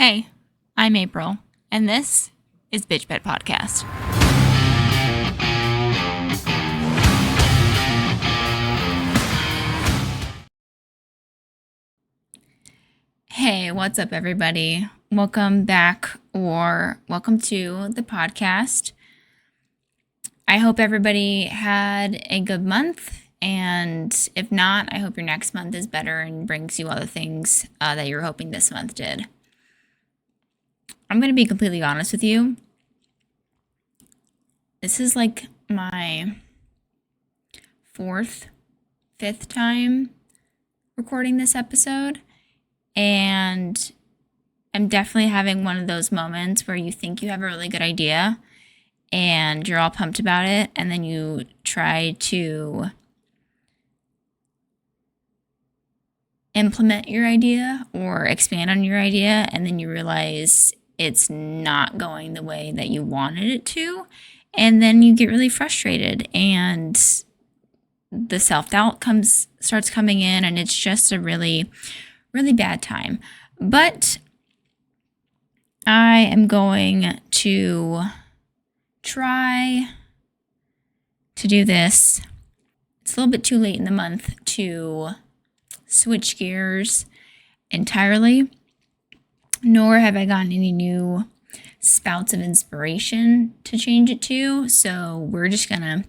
Hey, I'm April, and this is Bitch Bed Podcast. Hey, what's up, everybody? Welcome back, or welcome to the podcast. I hope everybody had a good month, and if not, I hope your next month is better and brings you all the things that you're hoping this month did. I'm going to be completely honest with you. This is like my fifth time recording this episode, and I'm definitely having one of those moments where you think you have a really good idea and you're all pumped about it, and then you try to implement your idea or expand on your idea, and then you realize it's not going the way that you wanted it to, and then you get really frustrated and the self-doubt starts coming in, and it's just a really, really bad time. But I am going to try to do this. It's a little bit too late in the month to switch gears entirely, nor have I gotten any new spouts of inspiration to change it to. So we're just gonna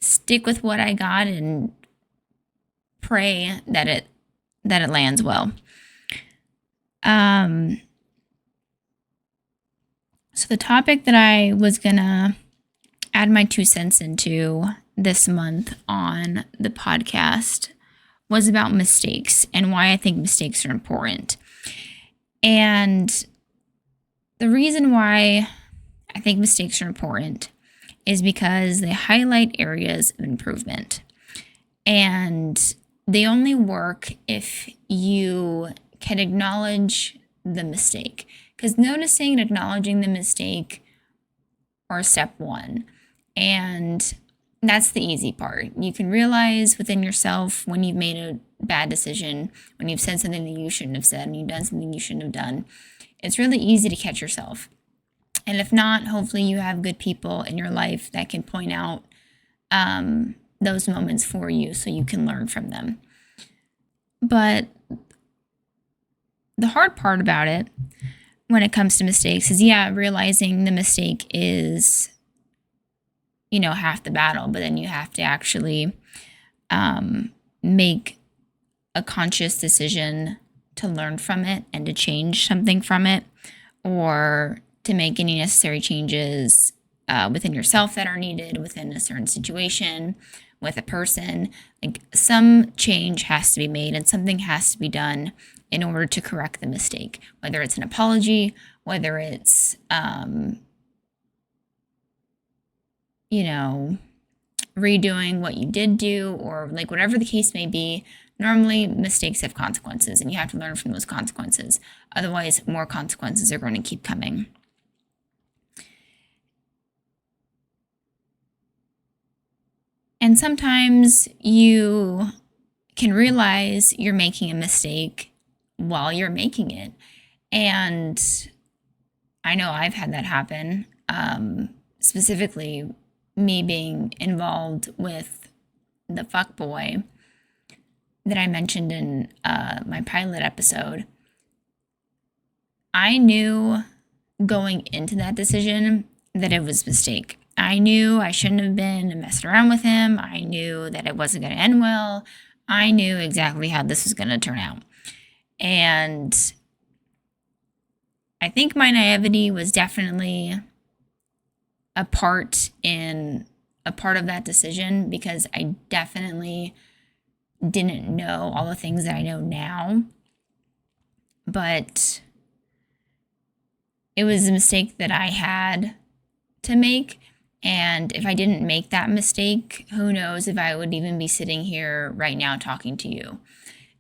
stick with what I got and pray that it lands well. So the topic that I was gonna add my 2 cents into this month on the podcast was about mistakes and why I think mistakes are important. And the reason why I think mistakes are important is because they highlight areas of improvement. And they only work if you can acknowledge the mistake. Because noticing and acknowledging the mistake are step one. And that's the easy part. You can realize within yourself when you've made a bad decision, when you've said something that you shouldn't have said, and you've done something you shouldn't have done. It's really easy to catch yourself. And if not, hopefully you have good people in your life that can point out those moments for you so you can learn from them. But the hard part about it when it comes to mistakes is, realizing the mistake is, half the battle, but then you have to actually make a conscious decision to learn from it and to change something from it, or to make any necessary changes within yourself that are needed within a certain situation with a person. Like, some change has to be made and something has to be done in order to correct the mistake, whether it's an apology, whether it's redoing what you did do, or like whatever the case may be. Normally mistakes have consequences and you have to learn from those consequences. Otherwise, more consequences are going to keep coming. And sometimes you can realize you're making a mistake while you're making it. And I know I've had that happen, specifically me being involved with the fuckboy that I mentioned in my pilot episode. I knew going into that decision that it was a mistake. I knew I shouldn't have been messing around with him. I knew that it wasn't going to end well. I knew exactly how this was going to turn out. And I think my naivety was definitely a part of that decision, because I definitely didn't know all the things that I know now. But it was a mistake that I had to make. And if I didn't make that mistake, who knows if I would even be sitting here right now talking to you.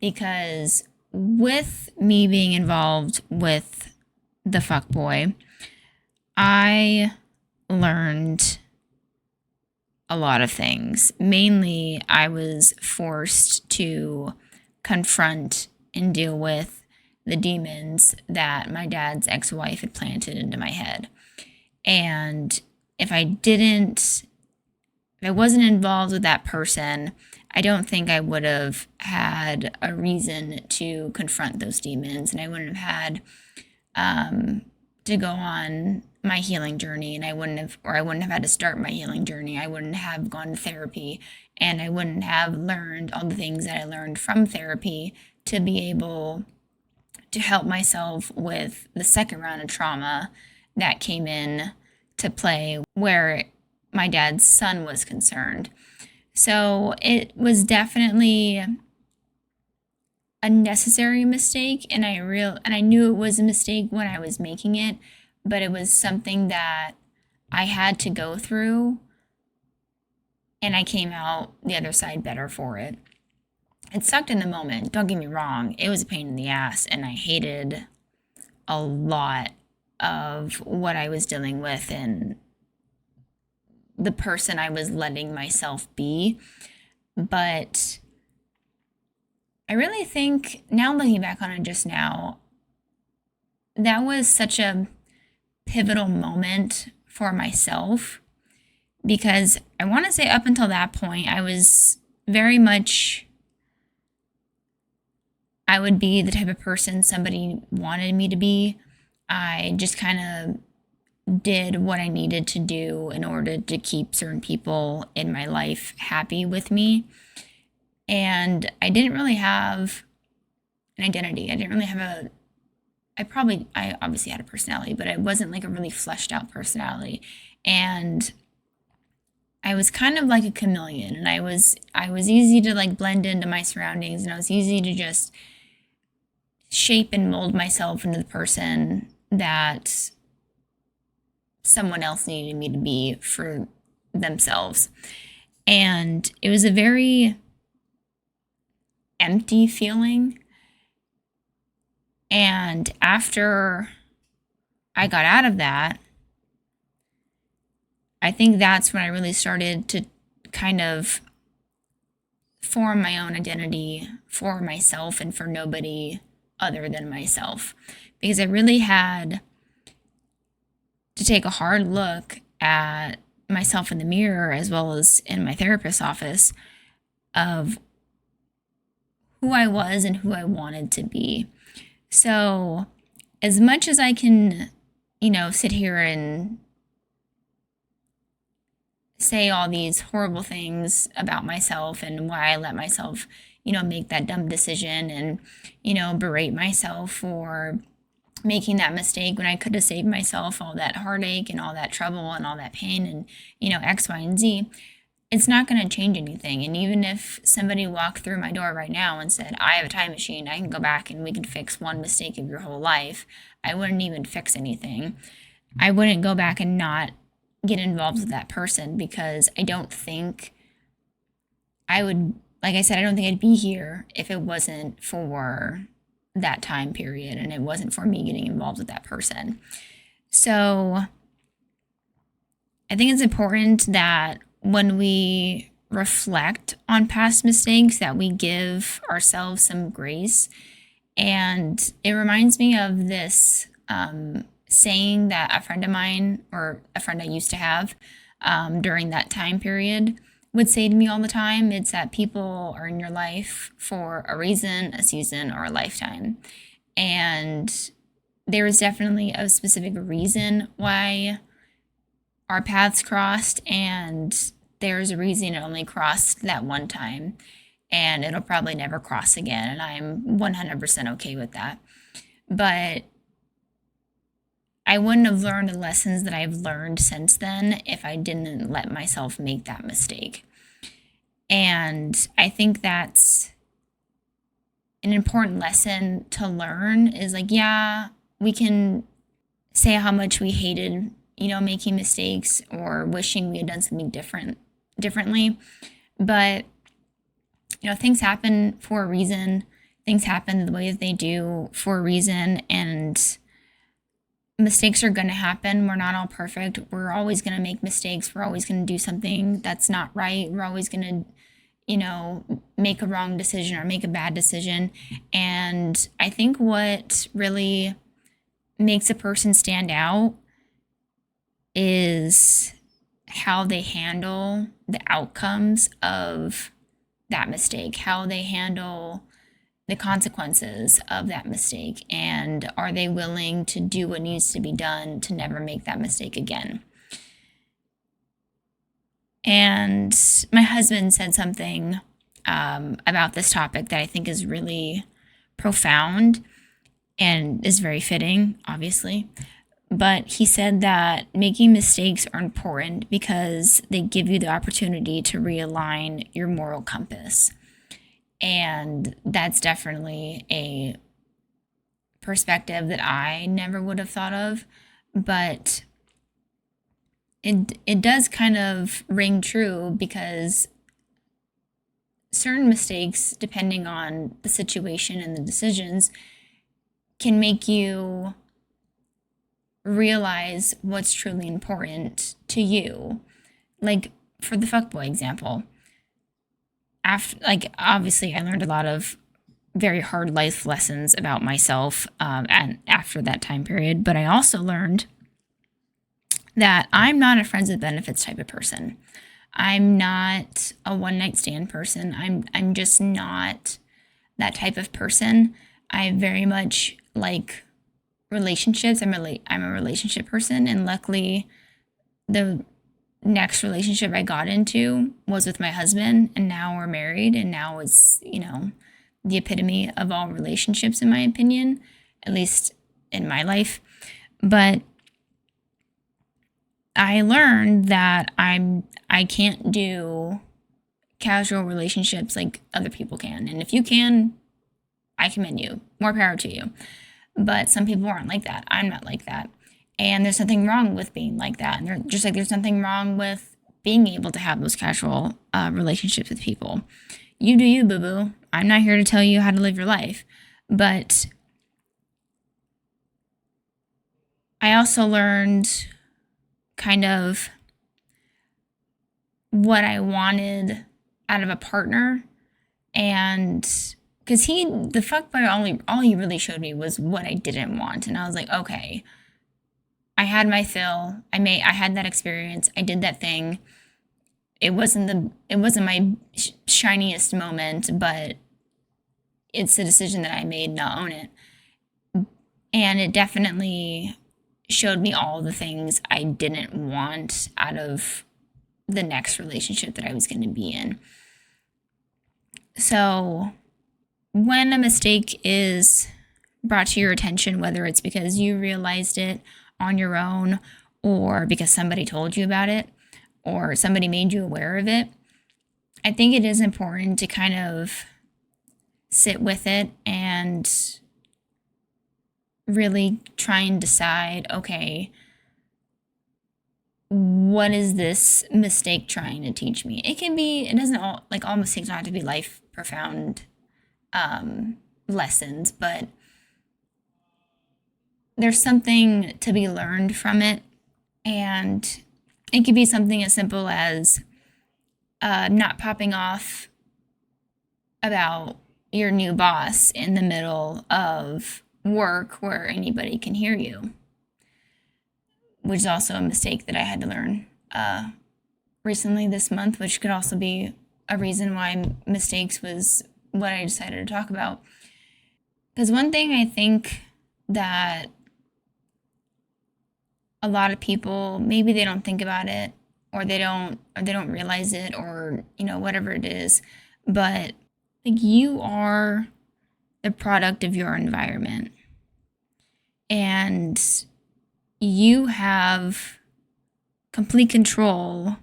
Because with me being involved with the fuckboy, I learned a lot of things. Mainly, I was forced to confront and deal with the demons that my dad's ex-wife had planted into my head. And if I wasn't involved with that person, I don't think I would have had a reason to confront those demons, and I wouldn't have had to go on my healing journey, and I wouldn't have had to start my healing journey. I wouldn't have gone to therapy, and I wouldn't have learned all the things that I learned from therapy to be able to help myself with the second round of trauma that came in to play where my dad's son was concerned. So it was definitely a necessary mistake, and I knew it was a mistake when I was making it, but it was something that I had to go through, and I came out the other side better for it. It sucked in the moment, don't get me wrong. It was a pain in the ass, and I hated a lot of what I was dealing with and the person I was letting myself be. But I really think, now looking back on it just now, that was such a pivotal moment for myself, because I want to say up until that point, I was very much, I would be the type of person somebody wanted me to be. I just kind of did what I needed to do in order to keep certain people in my life happy with me. And I didn't really have an identity. I didn't really have I obviously had a personality, but it wasn't like a really fleshed out personality. And I was kind of like a chameleon, and I was easy to like blend into my surroundings, and I was easy to just shape and mold myself into the person that someone else needed me to be for themselves. And it was a very empty feeling. And after I got out of that, I think that's when I really started to kind of form my own identity for myself and for nobody other than myself. Because I really had to take a hard look at myself in the mirror, as well as in my therapist's office, of who I was and who I wanted to be. So as much as I can, sit here and say all these horrible things about myself and why I let myself, make that dumb decision, and, berate myself for making that mistake when I could have saved myself all that heartache and all that trouble and all that pain and, X, Y, and Z, it's not going to change anything. And even if somebody walked through my door right now and said, I have a time machine, I can go back and we can fix one mistake of your whole life, I wouldn't even fix anything. I wouldn't go back and not get involved with that person, because I don't think I would, like I said, I don't think I'd be here if it wasn't for that time period and it wasn't for me getting involved with that person. So I think it's important that when we reflect on past mistakes, that we give ourselves some grace. And it reminds me of this saying that a friend of mine, or a friend I used to have during that time period, would say to me all the time. It's that people are in your life for a reason, a season, or a lifetime. And there is definitely a specific reason why our paths crossed, and there's a reason it only crossed that one time, and it'll probably never cross again, and I'm 100% okay with that. But I wouldn't have learned the lessons that I've learned since then if I didn't let myself make that mistake. And I think that's an important lesson to learn, is like, yeah, we can say how much we hated, making mistakes or wishing we had done something differently. But, things happen for a reason. Things happen the way that they do for a reason, and mistakes are going to happen. We're not all perfect. We're always going to make mistakes. We're always going to do something that's not right. We're always going to, make a wrong decision or make a bad decision. And I think what really makes a person stand out is how they handle the outcomes of that mistake, how they handle the consequences of that mistake, and are they willing to do what needs to be done to never make that mistake again. And my husband said something about this topic that I think is really profound and is very fitting, obviously. But he said that making mistakes are important because they give you the opportunity to realign your moral compass. And that's definitely a perspective that I never would have thought of, but it does kind of ring true, because certain mistakes, depending on the situation and the decisions, can make you realize what's truly important to you. Like for the fuckboy example, obviously I learned a lot of very hard life lessons about myself and after that time period, but I also learned that I'm not a friends with benefits type of person. I'm not a one night stand person. I'm just not that type of person. I very much like relationships. I'm a relationship person, and luckily the next relationship I got into was with my husband, and now we're married, and now it's, the epitome of all relationships in my opinion, at least in my life. But I learned that I can't do casual relationships like other people can. And if you can, I commend you. More power to you. But some people aren't like that. I'm not like that. And there's nothing wrong with being like that. And just like there's nothing wrong with being able to have those casual relationships with people. You do you, boo-boo. I'm not here to tell you how to live your life. But I also learned kind of what I wanted out of a partner. And because the fuckboy, all he really showed me was what I didn't want. And I was like, okay, I had my fill. I had that experience. I did that thing. It wasn't my shiniest moment, but it's the decision that I made to own it. And it definitely showed me all the things I didn't want out of the next relationship that I was going to be in. So when a mistake is brought to your attention, whether it's because you realized it on your own or because somebody told you about it or somebody made you aware of it, I think it is important to kind of sit with it and really try and decide, okay, what is this mistake trying to teach me? It doesn't all mistakes don't have to be life profound lessons, but there's something to be learned from it. And it could be something as simple as not popping off about your new boss in the middle of work where anybody can hear you, which is also a mistake that I had to learn recently this month, which could also be a reason why mistakes was what I decided to talk about. Because one thing I think that a lot of people, maybe they don't think about it, or they don't realize it, or whatever it is, but like, you are the product of your environment, and you have complete control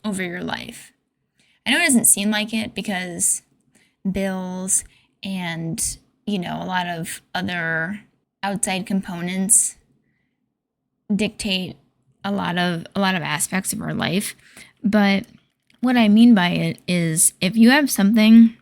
over your life. I know it doesn't seem like it because bills and a lot of other outside components dictate a lot of aspects of our life, but what I mean by it is, if you have something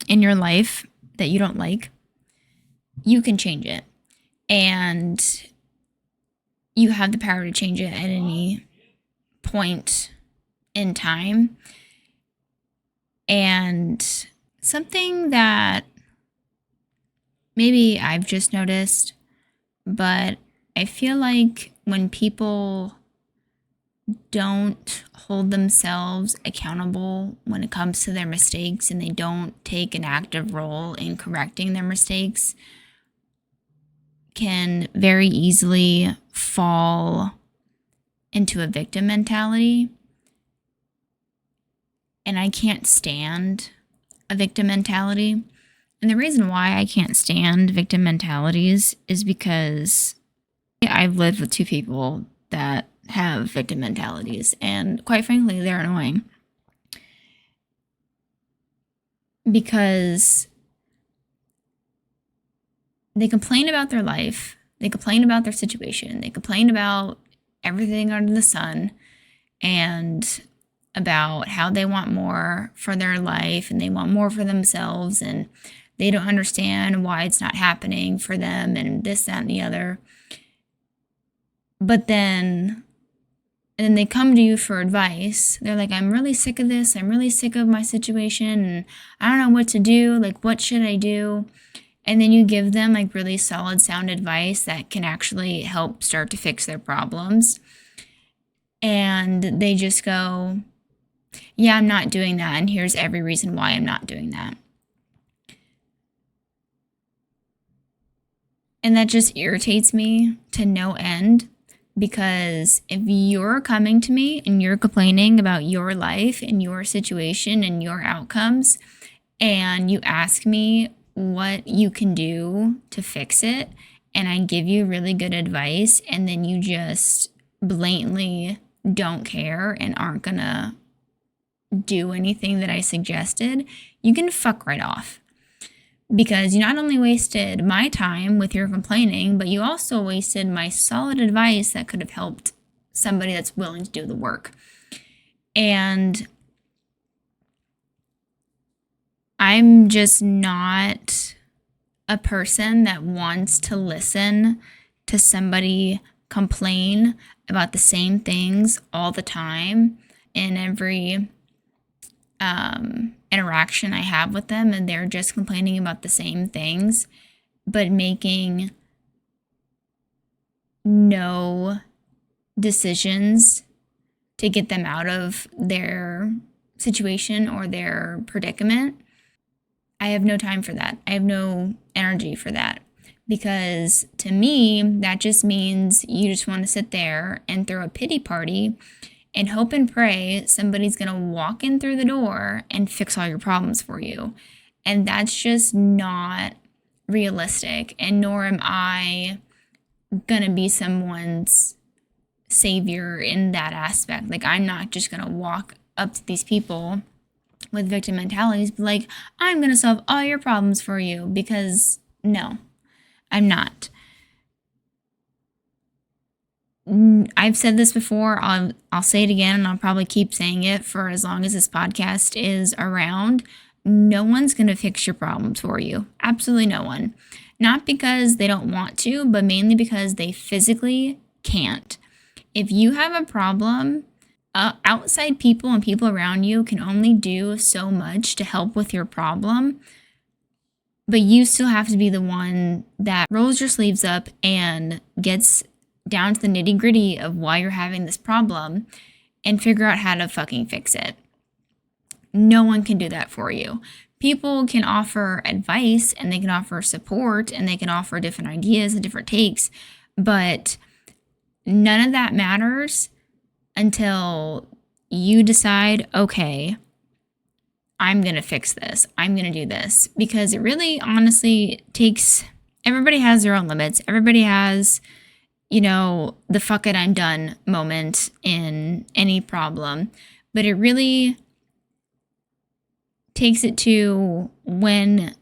in your life that you don't like, you can change it, and you have the power to change it at any point in time. And something that maybe I've just noticed, but I feel like when people don't hold themselves accountable when it comes to their mistakes and they don't take an active role in correcting their mistakes, can very easily fall into a victim mentality. And I can't stand a victim mentality. And the reason why I can't stand victim mentalities is because I've lived with two people that have victim mentalities, and quite frankly, they're annoying. Because they complain about their life, they complain about their situation, they complain about everything under the sun, and about how they want more for their life and they want more for themselves, and they don't understand why it's not happening for them, and this, that, and the other. But then they come to you for advice. They're like, I'm really sick of this. I'm really sick of my situation, and I don't know what to do. Like, what should I do? And then you give them like really solid, sound advice that can actually help start to fix their problems. And they just go, yeah, I'm not doing that, and here's every reason why I'm not doing that. And that just irritates me to no end, because if you're coming to me and you're complaining about your life and your situation and your outcomes, and you ask me what you can do to fix it, and I give you really good advice, and then you just blatantly don't care and aren't gonna do anything that I suggested, you can fuck right off. Because you not only wasted my time with your complaining, but you also wasted my solid advice that could have helped somebody that's willing to do the work. And I'm just not a person that wants to listen to somebody complain about the same things all the time in every interaction I have with them, and they're just complaining about the same things, but making no decisions to get them out of their situation or their predicament. I have no time for that. I have no energy for that, because to me, that just means you just want to sit there and throw a pity party and hope and pray somebody's going to walk in through the door and fix all your problems for you. And that's just not realistic. And nor am I going to be someone's savior in that aspect. Like, I'm not just going to walk up to these people with victim mentalities, be like, I'm going to solve all your problems for you, because no, I'm not. I've said this before, I'll say it again, and I'll probably keep saying it for as long as this podcast is around. No one's going to fix your problems for you. Absolutely no one. Not because they don't want to, but mainly because they physically can't. If you have a problem, outside people and people around you can only do so much to help with your problem, but you still have to be the one that rolls your sleeves up and gets down to the nitty gritty of why you're having this problem and figure out how to fucking fix it. No one can do that for you. People can offer advice and they can offer support and they can offer different ideas and different takes, but none of that matters until you decide, okay, I'm going to fix this. I'm going to do this. Because it really honestly takes, everybody has their own limits. Everybody has, the fuck it, I'm done moment in any problem. But it really takes it to when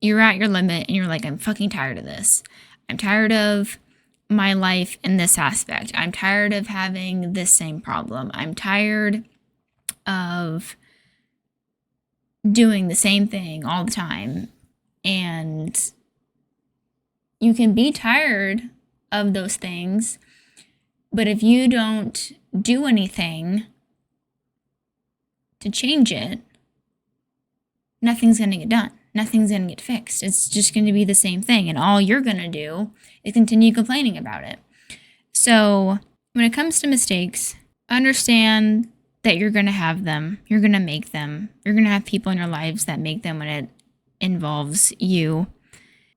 you're at your limit and you're like, I'm fucking tired of this. I'm tired of my life in this aspect. I'm tired of having this same problem. I'm tired of doing the same thing all the time. And you can be tired of those things, but if you don't do anything to change it, nothing's going to get done. Nothing's going to get fixed. It's just going to be the same thing. And all you're going to do is continue complaining about it. So when it comes to mistakes, understand that you're going to have them. You're going to make them. You're going to have people in your lives that make them when it involves you.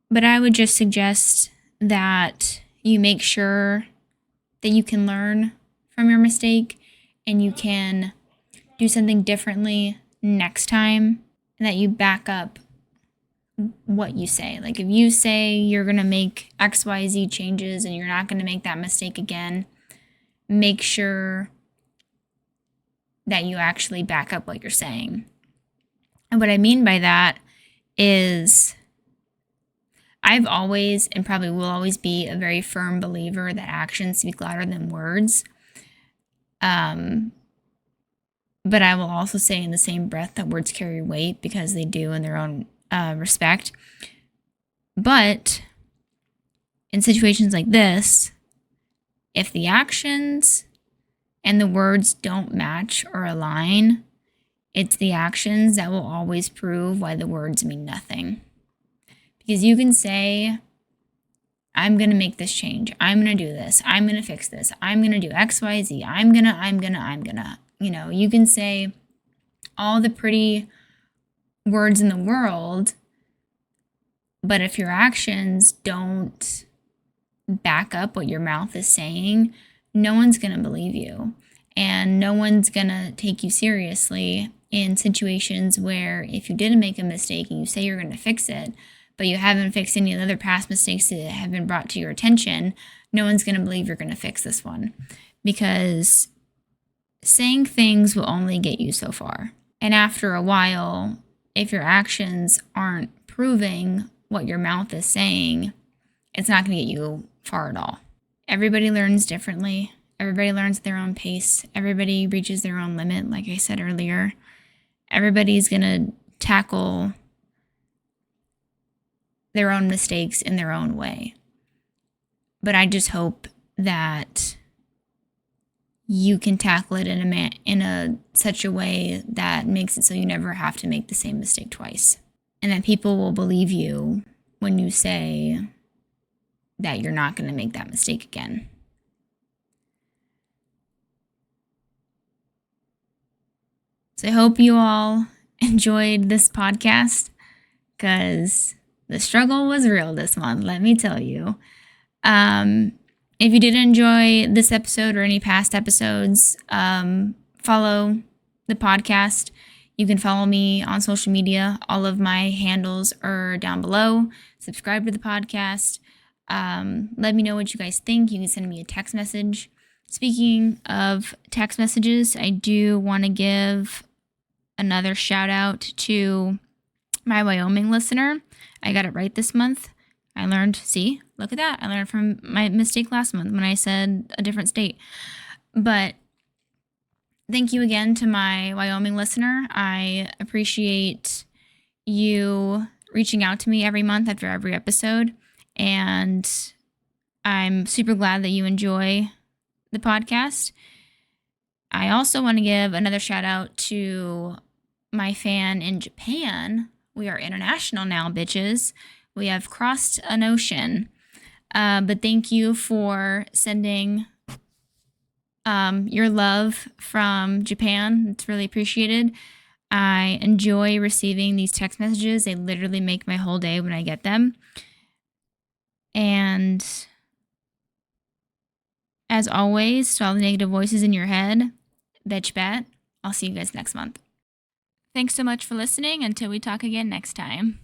But I would just suggest that you make sure that you can learn from your mistake and you can do something differently next time, and that you back up what you say. Like if you say you're going to make XYZ changes and you're not going to make that mistake again, make sure that you actually back up what you're saying. And what I mean by that is I've always and probably will always be a very firm believer that actions speak louder than words. But I will also say in the same breath that words carry weight because they do in their own respect. But in situations like this, if the actions and the words don't match or align, it's the actions that will always prove why the words mean nothing. Because you can say, I'm going to make this change. I'm going to do this. I'm going to fix this. I'm going to do X, Y, Z. I'm going to. You know, you can say all the pretty words in the world, but if your actions don't back up what your mouth is saying, no one's going to believe you. And no one's going to take you seriously in situations where if you didn't make a mistake and you say you're going to fix it, but you haven't fixed any of the other past mistakes that have been brought to your attention, no one's going to believe you're going to fix this one. Because saying things will only get you so far. And after a while, if your actions aren't proving what your mouth is saying, it's not going to get you far at all. Everybody learns differently. Everybody learns at their own pace. Everybody reaches their own limit, like I said earlier. Everybody's going to tackle their own mistakes in their own way. But I just hope that you can tackle it in such a way that makes it so you never have to make the same mistake twice. And that people will believe you when you say that you're not going to make that mistake again. So I hope you all enjoyed this podcast, because the struggle was real this month, let me tell you. If you did enjoy this episode or any past episodes, follow the podcast. You can follow me on social media. All of my handles are down below. Subscribe to the podcast. Let me know what you guys think. You can send me a text message. Speaking of text messages, I do want to give another shout out to my Wyoming listener. I got it right this month. I learned, see, look at that. I learned from my mistake last month when I said a different state. But thank you again to my Wyoming listener. I appreciate you reaching out to me every month after every episode. And I'm super glad that you enjoy the podcast. I also want to give another shout out to my fan in Japan. We are international now, bitches. We have crossed an ocean. But thank you for sending your love from Japan. It's really appreciated. I enjoy receiving these text messages. They literally make my whole day when I get them. And as always, to all the negative voices in your head, bitch bet. I'll see you guys next month. Thanks so much for listening. Until we talk again next time.